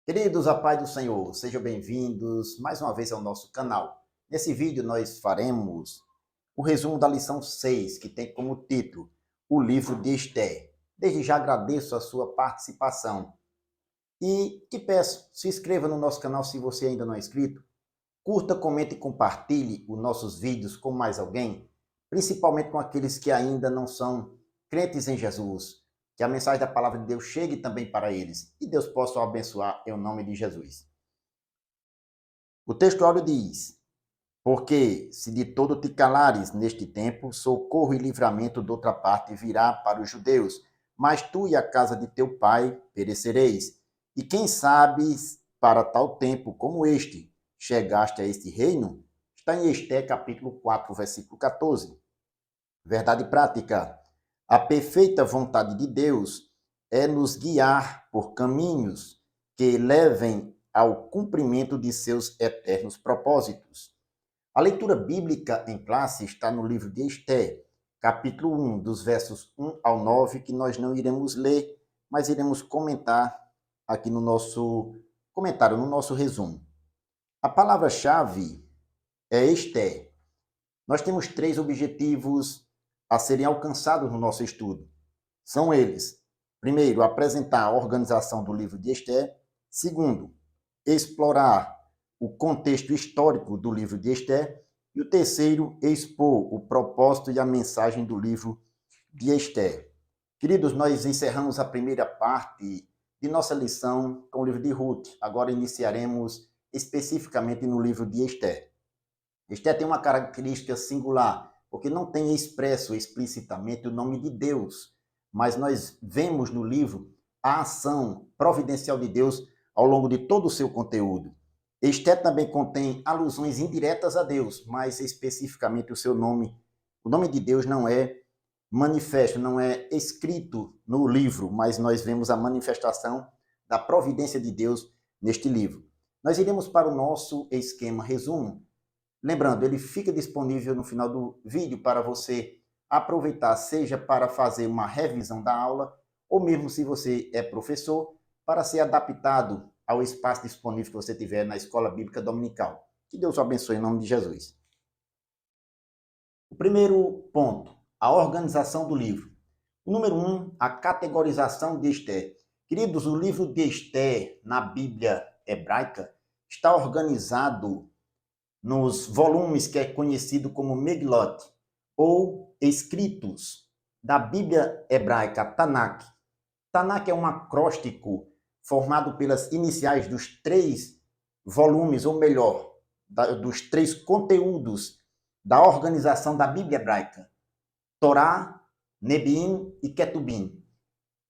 Queridos, a paz do Senhor, sejam bem-vindos mais uma vez ao nosso canal. Nesse vídeo nós faremos o resumo da lição 6, que tem como título O Livro de Esther. Desde já agradeço a sua participação e te peço, se inscreva no nosso canal se você ainda não é inscrito, curta, comente e compartilhe os nossos vídeos com mais alguém, principalmente com aqueles que ainda não são crentes em Jesus. Que a mensagem da palavra de Deus chegue também para eles e Deus possa o abençoar em nome de Jesus. O texto áureo diz: Porque se de todo te calares neste tempo, socorro e livramento de outra parte virá para os judeus, mas tu e a casa de teu pai perecereis. E quem sabes para tal tempo como este chegaste a este reino? Está em Esther capítulo 4, versículo 14. Verdade prática. A perfeita vontade de Deus é nos guiar por caminhos que levem ao cumprimento de seus eternos propósitos. A leitura bíblica em classe está no livro de Esther, capítulo 1, dos versos 1 ao 9, que nós não iremos ler, mas iremos comentar aqui no nosso comentário, no nosso resumo. A palavra-chave é Esther. Nós temos 3 objetivos a serem alcançados no nosso estudo. São eles: primeiro, apresentar a organização do livro de Esther; segundo, explorar o contexto histórico do livro de Esther; e o terceiro, expor o propósito e a mensagem do livro de Esther. Queridos, nós encerramos a primeira parte de nossa lição com o livro de Ruth. Agora iniciaremos especificamente no livro de Esther. Esther tem uma característica singular, porque não tem expresso explicitamente o nome de Deus, mas nós vemos no livro a ação providencial de Deus ao longo de todo o seu conteúdo. Esther também contém alusões indiretas a Deus, mas especificamente o nome de Deus não é manifesto, não é escrito no livro, mas nós vemos a manifestação da providência de Deus neste livro. Nós iremos para o nosso esquema resumo. Lembrando, ele fica disponível no final do vídeo para você aproveitar, seja para fazer uma revisão da aula, ou mesmo se você é professor, para ser adaptado ao espaço disponível que você tiver na Escola Bíblica Dominical. Que Deus o abençoe em nome de Jesus. O primeiro ponto, a organização do livro. O número 1, a categorização de Esther. Queridos, o livro de Esther na Bíblia hebraica está organizado nos volumes que é conhecido como Meglot, ou escritos da Bíblia hebraica, Tanakh. Tanakh é um acróstico formado pelas iniciais dos 3 volumes, ou melhor, dos 3 conteúdos da organização da Bíblia hebraica: Torá, Nebiim e Ketubim.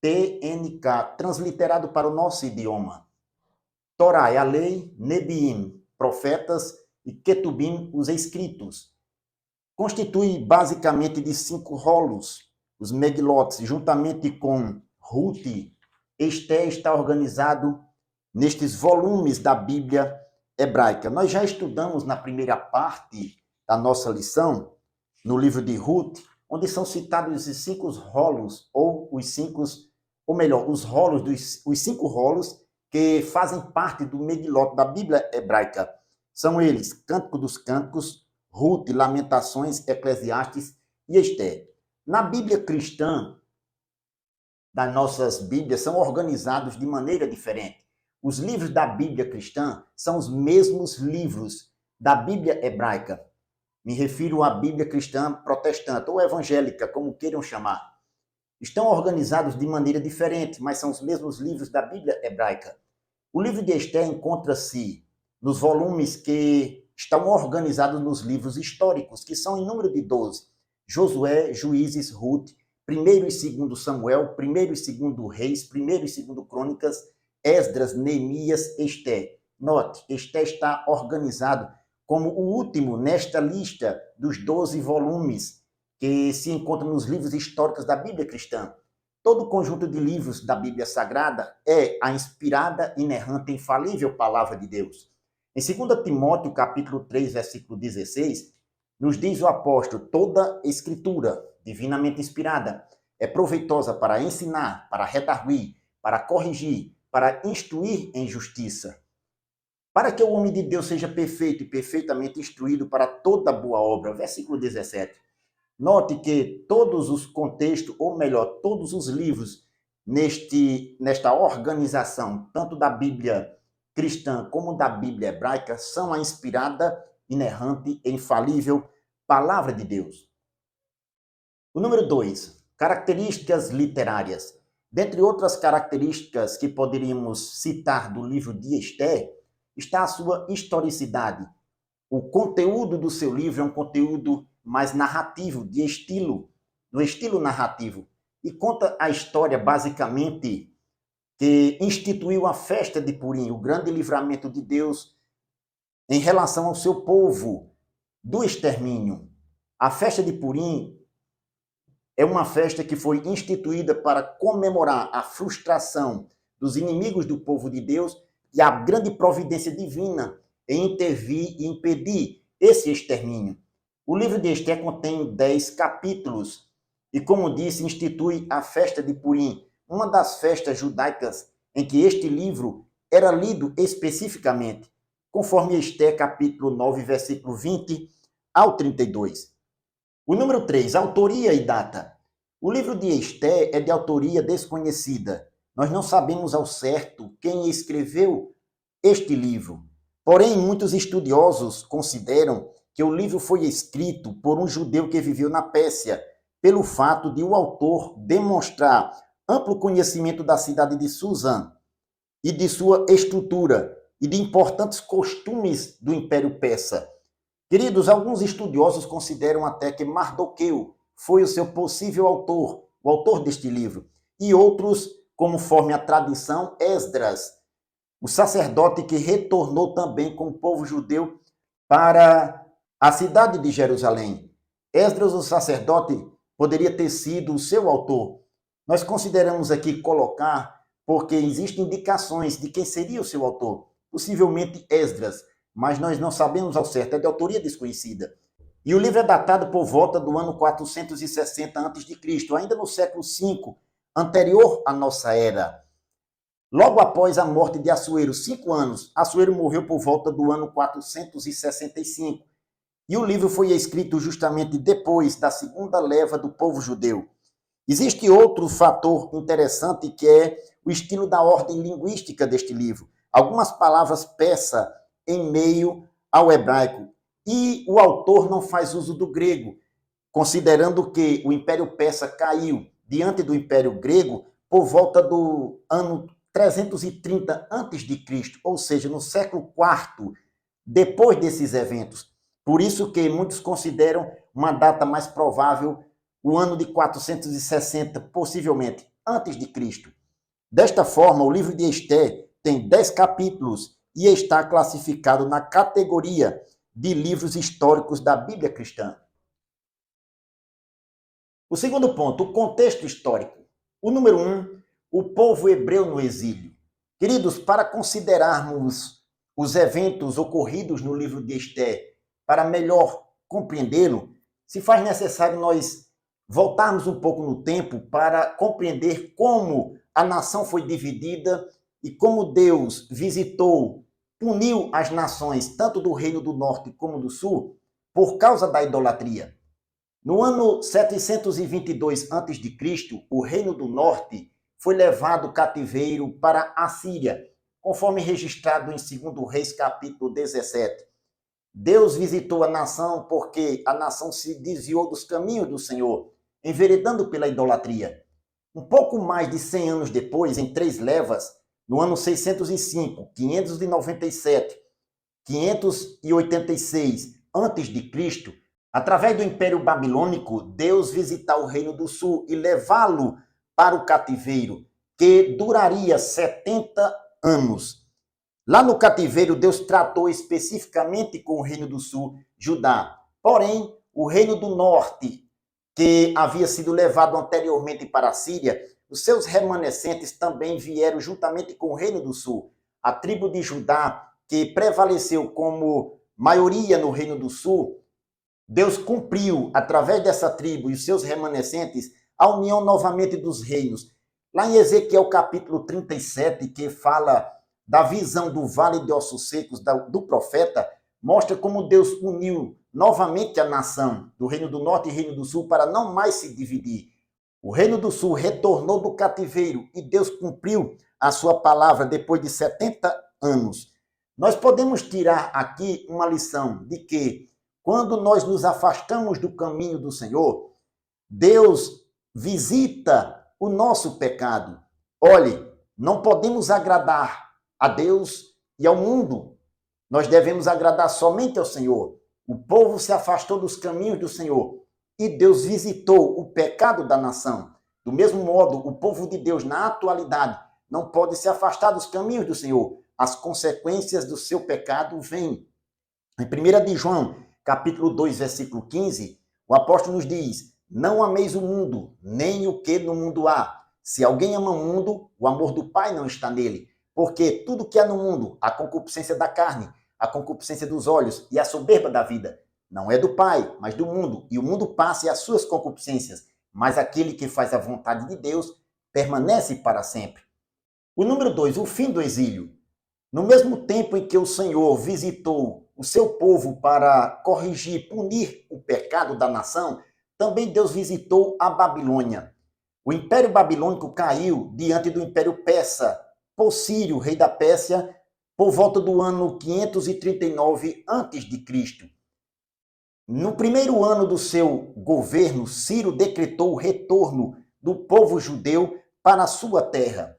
TNK, transliterado para o nosso idioma. Torá é a lei, Nebiim, profetas, e Ketubim, os escritos. Constitui basicamente de 5 rolos, os Meglotes, juntamente com Ruth. Esther está organizado nestes volumes da Bíblia hebraica. Nós já estudamos na primeira parte da nossa lição, no livro de Ruth, onde são citados os 5 rolos, ou os 5, ou melhor, os 5 rolos que fazem parte do Meglot da Bíblia hebraica. São eles: Cântico dos Cânticos, Ruth, Lamentações, Eclesiastes e Esther. Na Bíblia cristã, das nossas Bíblias, são organizados de maneira diferente. Os livros da Bíblia cristã são os mesmos livros da Bíblia hebraica. Me refiro à Bíblia cristã protestante ou evangélica, como queiram chamar. Estão organizados de maneira diferente, mas são os mesmos livros da Bíblia hebraica. O livro de Esther encontra-se nos volumes que estão organizados nos livros históricos, que são em número de 12. Josué, Juízes, Ruth, 1º e 2º Samuel, 1º e 2º Reis, 1º e 2º Crônicas, Esdras, Neemias, Esther. Note, Esther está organizado como o último nesta lista dos 12 volumes que se encontram nos livros históricos da Bíblia cristã. Todo o conjunto de livros da Bíblia Sagrada é a inspirada, inerrante e infalível palavra de Deus. Em 2 Timóteo, capítulo 3, versículo 16, nos diz o apóstolo: toda escritura divinamente inspirada é proveitosa para ensinar, para redarguir, para corrigir, para instruir em justiça, para que o homem de Deus seja perfeito e perfeitamente instruído para toda boa obra. Versículo 17. Note que todos os contextos, ou melhor, todos os livros nesta organização, tanto da Bíblia cristã como da Bíblia hebraica, são a inspirada, inerrante e infalível Palavra de Deus. O número 2, características literárias. Dentre outras características que poderíamos citar do livro de Esther, está a sua historicidade. O conteúdo do seu livro é um conteúdo mais narrativo, no estilo narrativo, e conta a história basicamente que instituiu a festa de Purim, o grande livramento de Deus em relação ao seu povo do extermínio. A festa de Purim é uma festa que foi instituída para comemorar a frustração dos inimigos do povo de Deus e a grande providência divina em intervir e impedir esse extermínio. O livro de Esther contém 10 capítulos e, como disse, institui a festa de Purim, uma das festas judaicas em que este livro era lido especificamente, conforme Esther capítulo 9, versículo 20 ao 32. O número 3, autoria e data. O livro de Esther é de autoria desconhecida. Nós não sabemos ao certo quem escreveu este livro. Porém, muitos estudiosos consideram que o livro foi escrito por um judeu que viveu na Pérsia, pelo fato de o autor demonstrar amplo conhecimento da cidade de Suzã e de sua estrutura e de importantes costumes do Império Persa. Queridos, alguns estudiosos consideram até que Mardoqueu foi o seu possível autor, o autor deste livro, e outros, conforme a tradição, Esdras, o sacerdote que retornou também com o povo judeu para a cidade de Jerusalém. Esdras, o sacerdote, poderia ter sido o seu autor. Nós consideramos aqui colocar, porque existem indicações de quem seria o seu autor, possivelmente Esdras, mas nós não sabemos ao certo, é de autoria desconhecida. E o livro é datado por volta do ano 460 a.C., ainda no século V, anterior à nossa era. Logo após a morte de Assuero, 5 anos, Assuero morreu por volta do ano 465. E o livro foi escrito justamente depois da segunda leva do povo judeu. Existe outro fator interessante que é o estilo da ordem linguística deste livro. Algumas palavras persas em meio ao hebraico. E o autor não faz uso do grego, considerando que o Império Persa caiu diante do Império Grego por volta do ano 330 a.C., ou seja, no século IV, depois desses eventos. Por isso que muitos consideram uma data mais provável o ano de 460, possivelmente, antes de Cristo. Desta forma, o livro de Esther tem 10 capítulos e está classificado na categoria de livros históricos da Bíblia cristã. O segundo ponto, o contexto histórico. O número 1, o povo hebreu no exílio. Queridos, para considerarmos os eventos ocorridos no livro de Esther, para melhor compreendê-lo, se faz necessário nós voltarmos um pouco no tempo para compreender como a nação foi dividida e como Deus visitou, puniu as nações, tanto do Reino do Norte como do Sul, por causa da idolatria. No ano 722 a.C., o Reino do Norte foi levado cativeiro para a Síria, conforme registrado em 2 Reis, capítulo 17. Deus visitou a nação porque a nação se desviou dos caminhos do Senhor, enveredando pela idolatria. Um pouco mais de 100 anos depois, em 3 levas, no ano 605, 597, 586 a.C., através do Império Babilônico, Deus visitar o Reino do Sul e levá-lo para o cativeiro, que duraria 70 anos. Lá no cativeiro, Deus tratou especificamente com o Reino do Sul, Judá. Porém, o Reino do Norte, que havia sido levado anteriormente para a Síria, os seus remanescentes também vieram juntamente com o Reino do Sul. A tribo de Judá, que prevaleceu como maioria no Reino do Sul, Deus cumpriu, através dessa tribo e os seus remanescentes, a união novamente dos reinos, Lá em Ezequiel capítulo 37, que fala da visão do vale de ossos secos do profeta, mostra como Deus uniu novamente a nação do Reino do Norte e Reino do Sul para não mais se dividir. O Reino do Sul retornou do cativeiro e Deus cumpriu a sua palavra depois de 70 anos. Nós podemos tirar aqui uma lição de que, quando nós nos afastamos do caminho do Senhor, Deus visita o nosso pecado. Olhe, não podemos agradar a Deus e ao mundo. Nós devemos agradar somente ao Senhor. O povo se afastou dos caminhos do Senhor e Deus visitou o pecado da nação. Do mesmo modo, o povo de Deus, na atualidade, não pode se afastar dos caminhos do Senhor. As consequências do seu pecado vêm. Em 1 de João, capítulo 2, versículo 15, o apóstolo nos diz: não ameis o mundo, nem o que no mundo há. Se alguém ama o mundo, o amor do Pai não está nele. Porque tudo que há no mundo, a concupiscência da carne, a concupiscência dos olhos e a soberba da vida, não é do Pai, mas do mundo. E o mundo passa e as suas concupiscências. Mas aquele que faz a vontade de Deus permanece para sempre. O número 2, o fim do exílio. No mesmo tempo em que o Senhor visitou o seu povo para corrigir, punir o pecado da nação, também Deus visitou a Babilônia. O Império Babilônico caiu diante do Império Persa, por Círio, rei da Pérsia, por volta do ano 539 a.C. No primeiro ano do seu governo, Ciro decretou o retorno do povo judeu para a sua terra,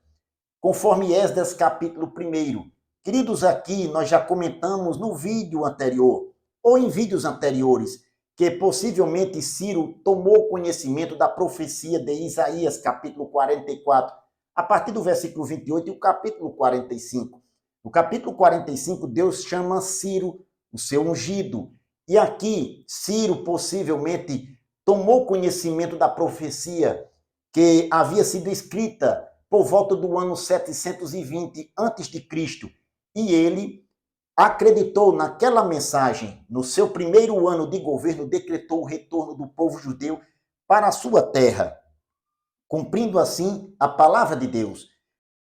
conforme Esdras capítulo 1. Queridos, aqui nós já comentamos no vídeo anterior, ou em vídeos anteriores, que possivelmente Ciro tomou conhecimento da profecia de Isaías capítulo 44, a partir do versículo 28 e o capítulo 45. No capítulo 45, Deus chama Ciro, o seu ungido. E aqui, Ciro possivelmente tomou conhecimento da profecia que havia sido escrita por volta do ano 720 a.C. E ele acreditou naquela mensagem. No seu primeiro ano de governo, decretou o retorno do povo judeu para a sua terra, cumprindo assim a palavra de Deus.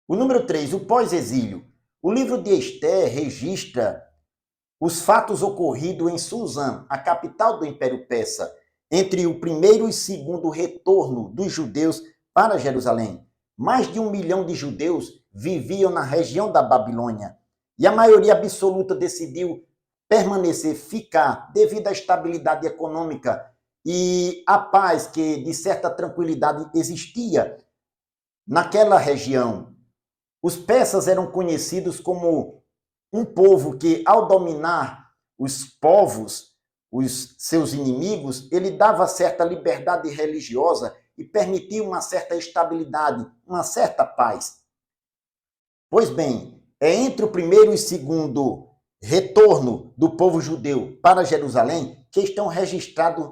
O número 3, o pós-exílio. O livro de Esther registra os fatos ocorridos em Suzã, a capital do Império Persa, entre o primeiro e segundo retorno dos judeus para Jerusalém. Mais de 1 milhão de judeus viviam na região da Babilônia e a maioria absoluta decidiu ficar, devido à estabilidade econômica e à paz que, de certa tranquilidade, existia naquela região. Os persas eram conhecidos como um povo que, ao dominar os povos, os seus inimigos, ele dava certa liberdade religiosa e permitia uma certa estabilidade, uma certa paz. Pois bem, é entre o primeiro e segundo retorno do povo judeu para Jerusalém que estão registrados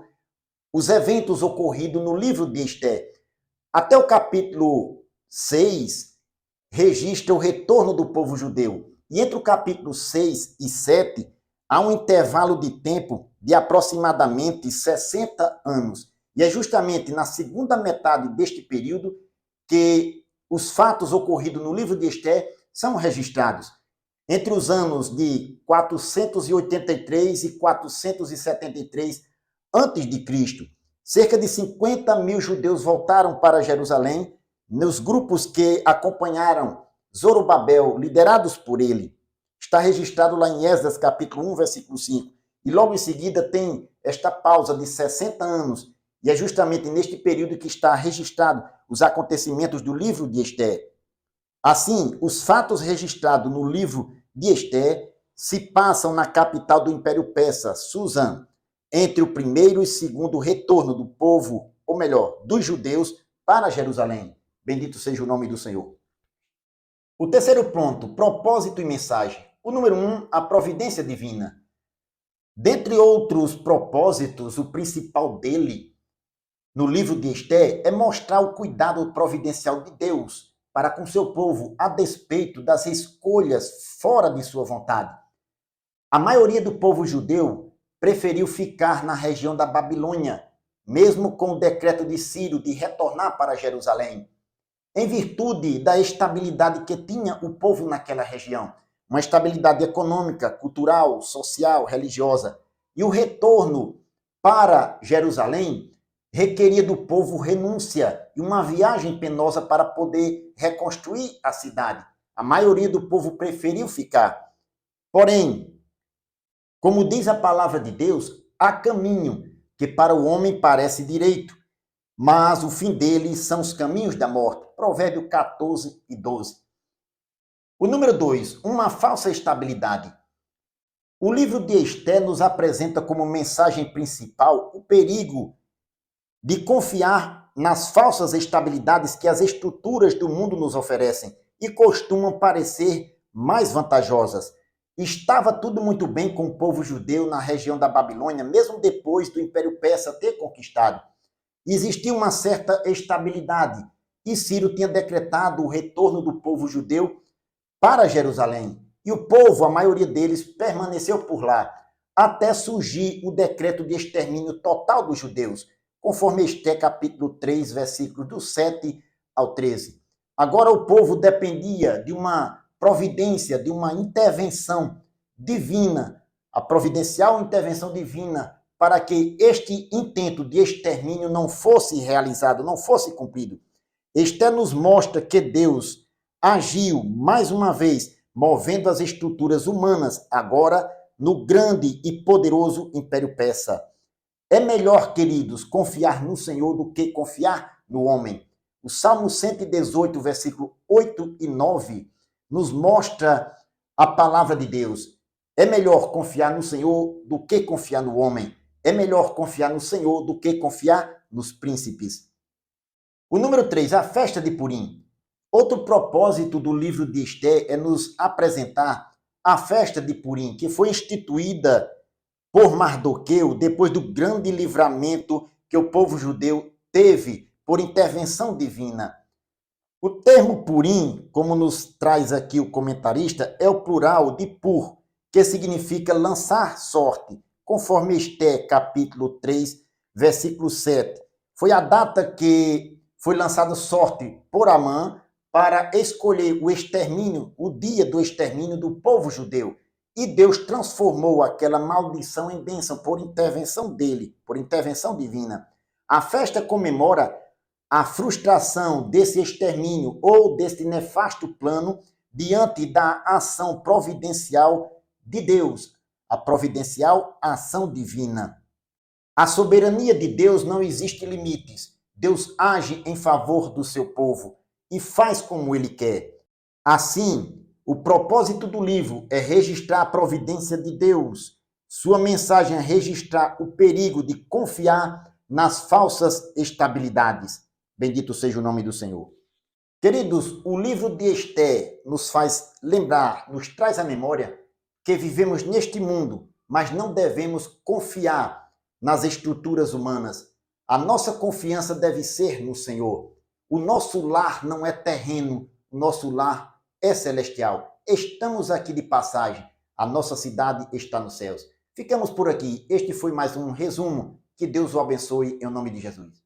os eventos ocorridos no livro de Esther. Até o capítulo 6 registra o retorno do povo judeu. E entre o capítulo 6 e 7 há um intervalo de tempo de aproximadamente 60 anos. E é justamente na segunda metade deste período que os fatos ocorridos no livro de Esther são registrados. Entre os anos de 483 e 473 a.C., cerca de 50 mil judeus voltaram para Jerusalém, nos grupos que acompanharam Zorobabel, liderados por ele. Está registrado lá em Esdras, capítulo 1, versículo 5. E logo em seguida tem esta pausa de 60 anos, e é justamente neste período que está registrado os acontecimentos do livro de Esther. Assim, os fatos registrados no livro de Esther se passam na capital do Império Persa, Suzã, entre o primeiro e segundo retorno do povo, ou melhor, dos judeus, para Jerusalém. Bendito seja o nome do Senhor. O terceiro ponto, propósito e mensagem. O número 1, a providência divina. Dentre outros propósitos, o principal dele, no livro de Esther, é mostrar o cuidado providencial de Deus para com seu povo, a despeito das escolhas fora de sua vontade. A maioria do povo judeu preferiu ficar na região da Babilônia, mesmo com o decreto de Ciro de retornar para Jerusalém. em virtude da estabilidade que tinha o povo naquela região. Uma estabilidade econômica, cultural, social, religiosa. E o retorno para Jerusalém requeria do povo renúncia e uma viagem penosa para poder reconstruir a cidade. A maioria do povo preferiu ficar. Porém, como diz a palavra de Deus, há caminho que para o homem parece direito, mas o fim dele são os caminhos da morte. Provérbio 14 e 12. O número 2, uma falsa estabilidade. O livro de Esté nos apresenta como mensagem principal o perigo de confiar nas falsas estabilidades que as estruturas do mundo nos oferecem e costumam parecer mais vantajosas. Estava tudo muito bem com o povo judeu na região da Babilônia, mesmo depois do Império Persa ter conquistado. Existia uma certa estabilidade e Ciro tinha decretado o retorno do povo judeu para Jerusalém. E o povo, a maioria deles, permaneceu por lá, até surgir o decreto de extermínio total dos judeus, conforme Esté capítulo 3, versículos do 7 ao 13. Agora o povo dependia de uma providência, de uma intervenção divina, a providencial intervenção divina, para que este intento de extermínio não fosse realizado, não fosse cumprido. Esté nos mostra que Deus agiu mais uma vez, movendo as estruturas humanas, agora no grande e poderoso Império Persa. É melhor, queridos, confiar no Senhor do que confiar no homem. O Salmo 118, versículo 8 e 9, nos mostra a palavra de Deus. É melhor confiar no Senhor do que confiar no homem. É melhor confiar no Senhor do que confiar nos príncipes. O número 3, a festa de Purim. Outro propósito do livro de Esté é nos apresentar a festa de Purim, que foi instituída por Mardoqueu depois do grande livramento que o povo judeu teve por intervenção divina. O termo Purim, como nos traz aqui o comentarista, é o plural de Pur, que significa lançar sorte, conforme Esté, capítulo 3, versículo 7. Foi a data que foi lançada sorte por Amã para escolher o extermínio, o dia do extermínio do povo judeu. E Deus transformou aquela maldição em bênção por intervenção dele, por intervenção divina. A festa comemora a frustração desse extermínio ou desse nefasto plano diante da ação providencial de Deus, a providencial ação divina. A soberania de Deus não existe limites. Deus age em favor do seu povo e faz como ele quer. Assim, o propósito do livro é registrar a providência de Deus. Sua mensagem é registrar o perigo de confiar nas falsas estabilidades. Bendito seja o nome do Senhor. Queridos, o livro de Esté nos faz lembrar, nos traz à memória que vivemos neste mundo, mas não devemos confiar nas estruturas humanas. A nossa confiança deve ser no Senhor. O nosso lar não é terreno, o nosso lar é celestial. Estamos aqui de passagem. A nossa cidade está nos céus. Ficamos por aqui. Este foi mais um resumo. Que Deus o abençoe em nome de Jesus.